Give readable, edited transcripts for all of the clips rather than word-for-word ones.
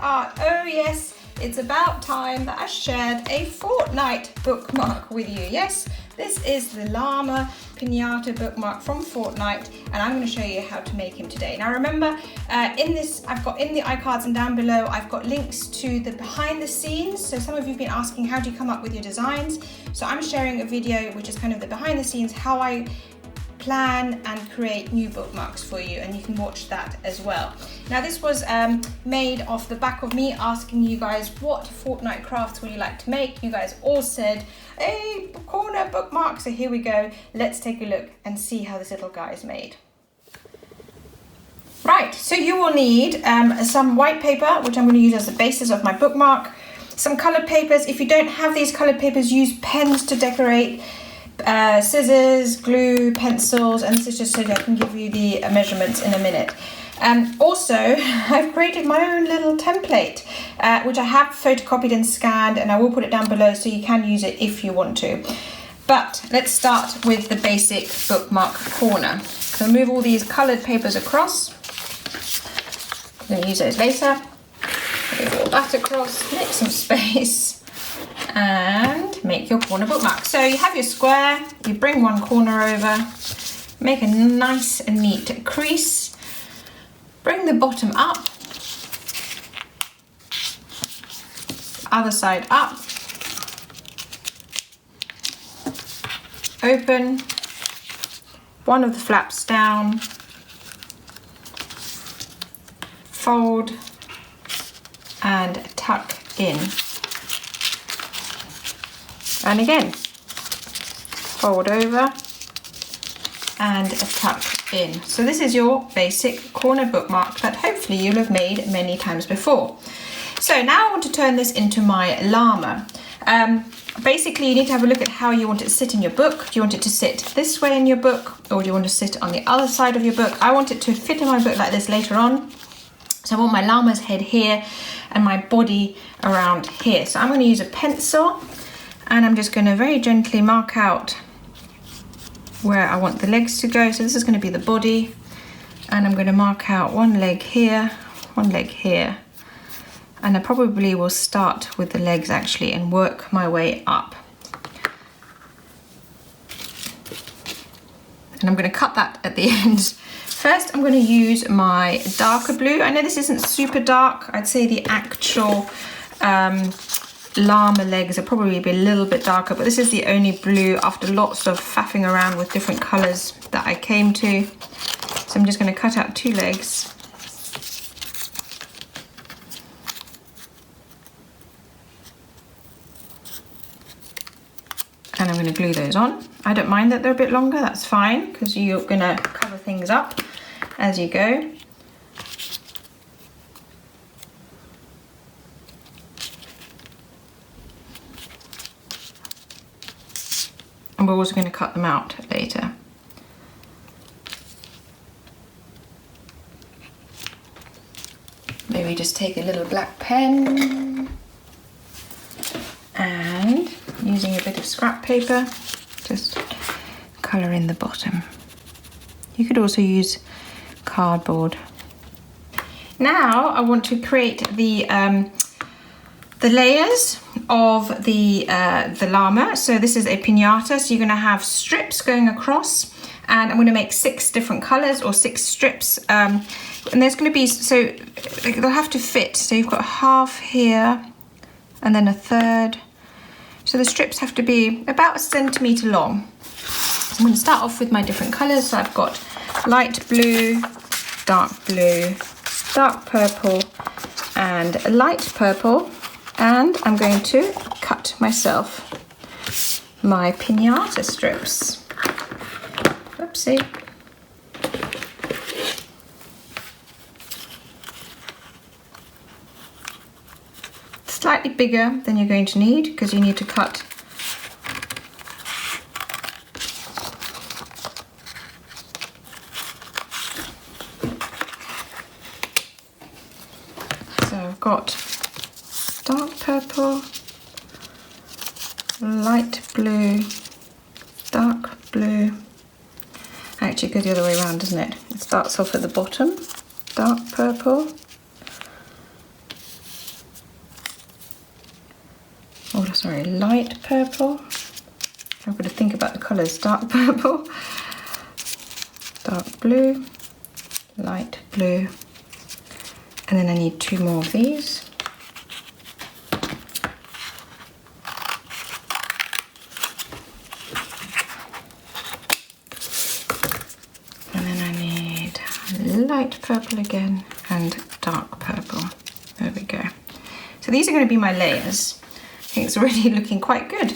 art. Oh yes, it's about time that I shared a Fortnite bookmark with you. Yes, this is the Llama pinata bookmark from Fortnite, and I'm going to show you how to make him today. Now remember, I've got in the iCards and down below, I've got links to the behind the scenes. So some of you've been asking, how do you come up with your designs? So I'm sharing a video which is kind of the behind the scenes, how I plan and create new bookmarks for you, and you can watch that as well. Now this was made off the back of me asking you guys what Fortnite crafts would you like to make. You guys all said a corner bookmark, so here we go. Let's take a look and see how this little guy is made. Right, so you will need some white paper, which I'm going to use as the basis of my bookmark, some colored papers. If you don't have these colored papers, use pens to decorate, scissors, glue, pencils, and this is just so that I can give you the measurements in a minute. Also, I've created my own little template, which I have photocopied and scanned, and I will put it down below so you can use it if you want to. But let's start with the basic bookmark corner. So move all these colored papers across. I'm going to use those later. Move all that across, make some space, and make your corner bookmark. So you have your square, you bring one corner over, make a nice and neat crease, bring the bottom up, other side up, open, one of the flaps down, fold and tuck in. And again, fold over and tuck in. So this is your basic corner bookmark that hopefully you'll have made many times before. So now I want to turn this into my llama. Basically, you need to have a look at how you want it to sit in your book. Do you want it to sit this way in your book, or do you want to sit on the other side of your book? I want it to fit in my book like this later on. So I want my llama's head here and my body around here. So I'm going to use a pencil, and I'm just going to very gently mark out where I want the legs to go. So this is going to be the body, and I'm going to mark out one leg here, and I probably will start with the legs actually and work my way up. And I'm going to cut that at the end. First, I'm going to use my darker blue. I know this isn't super dark. I'd say the actual llama legs are probably a little bit darker, but this is the only blue after lots of faffing around with different colors that I came to. So I'm just going to cut out two legs. And I'm going to glue those on. I don't mind that they're a bit longer, that's fine, because you're going to cover things up as you go. And we're also going to cut them out later. Maybe just take a little black pen and using a bit of scrap paper, just colour in the bottom. You could also use cardboard. Now I want to create the layers of the llama. So this is a pinata, so you're going to have strips going across, and I'm going to make 6 different colors or 6 strips, and there's going to be, so they'll have to fit. So you've got half here and then a third, so the strips have to be about 1 centimeter long. So I'm going to start off with my different colors. So I've got light blue, dark purple and light purple, and I'm going to cut myself my pinata strips. Oopsie. Slightly bigger than you're going to need, because you need to cut I've got dark purple, light blue, dark blue. Actually, it goes the other way around, doesn't it? It starts off at the bottom, dark purple, sorry, light purple. I've got to think about the colours. Dark purple, dark blue, light blue, and then I need 2 more of these. And then I need light purple again and dark purple. There we go. So these are going to be my layers. I think it's already looking quite good.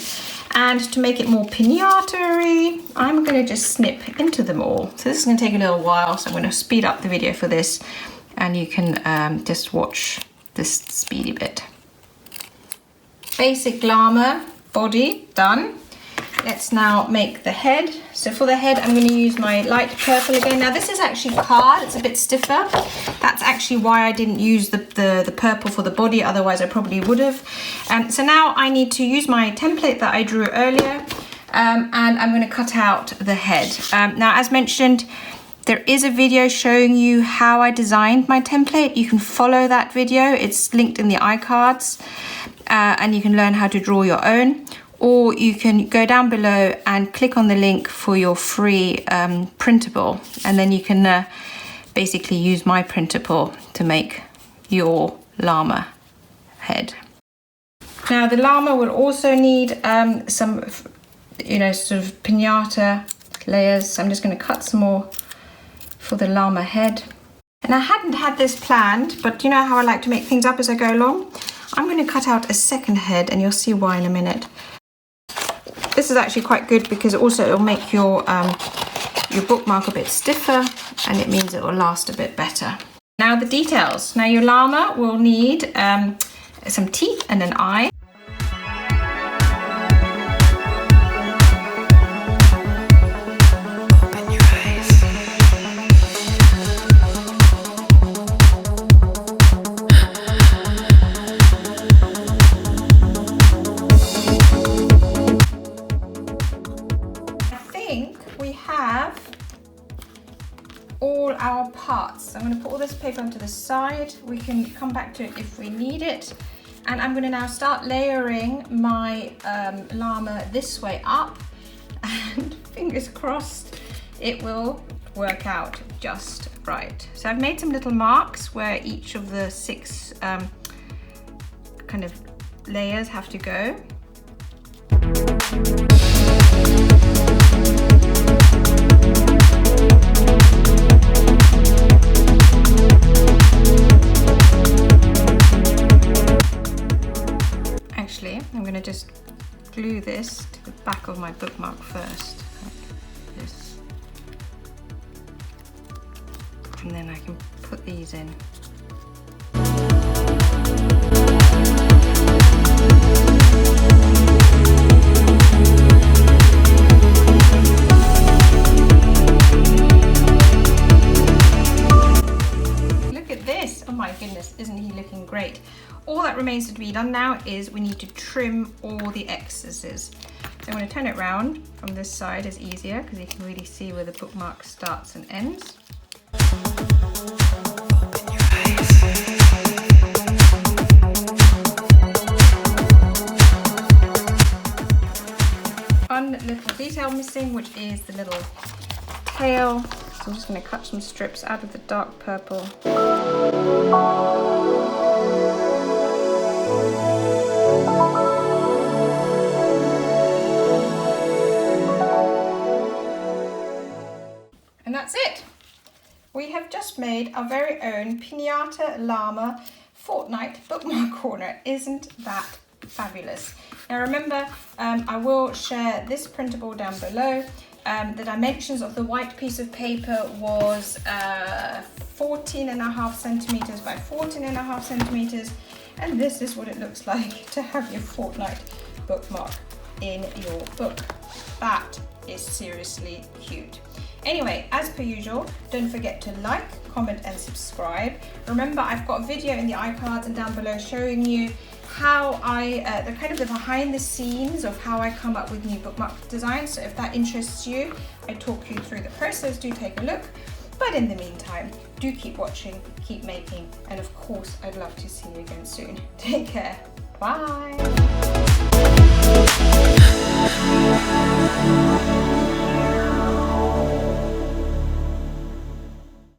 And to make it more pinata-y, I'm going to just snip into them all. So this is going to take a little while, so I'm going to speed up the video for this, and you can just watch this speedy bit. Basic llama body done. Let's now make the head. So for the head, I'm going to use my light purple again. Now this is actually card, it's a bit stiffer. That's actually why I didn't use the purple for the body, otherwise I probably would have. So now I need to use my template that I drew earlier, and I'm going to cut out the head. Now as mentioned, there is a video showing you how I designed my template. You can follow that video, it's linked in the iCards, and you can learn how to draw your own. Or you can go down below and click on the link for your free printable, and then you can basically use my printable to make your llama head. Now the llama will also need some, you know, sort of pinata layers. So I'm just going to cut some more for the llama head. And I hadn't had this planned, but you know how I like to make things up as I go along? I'm going to cut out a second head, and you'll see why in a minute. This is actually quite good because also it'll make your bookmark a bit stiffer, and it means it will last a bit better. Now the details. Now your llama will need some teeth and an eye. Open your eyes. All our parts. I'm going to put all this paper onto the side. We can come back to it if we need it. And I'm going to now start layering my llama this way up, and fingers crossed it will work out just right. So I've made some little marks where each of the 6 kind of layers have to go. I'm going to just glue this to the back of my bookmark first, like this, and then I can put these in. Look at this! Oh my goodness, isn't he looking great? All that remains to be done now is we need to trim all the excesses. So I'm going to turn it round from this side, is easier because you can really see where the bookmark starts and ends. Open your eyes. One little detail missing, which is the little tail. So I'm just going to cut some strips out of the dark purple. And that's it. We have just made our very own Pinata Llama Fortnite bookmark corner. Isn't that fabulous? Now remember, I will share this printable down below. The dimensions of the white piece of paper was 14.5 centimeters by 14.5 centimeters. And this is what it looks like to have your Fortnite bookmark in your book. That is seriously cute. Anyway, as per usual, don't forget to like, comment and subscribe. Remember, I've got a video in the iCards and down below showing you how the kind of the behind the scenes of how I come up with new bookmark designs. So if that interests you, I talk you through the process. Do take a look. But in the meantime, do keep watching, keep making, and of course, I'd love to see you again soon. Take care. Bye.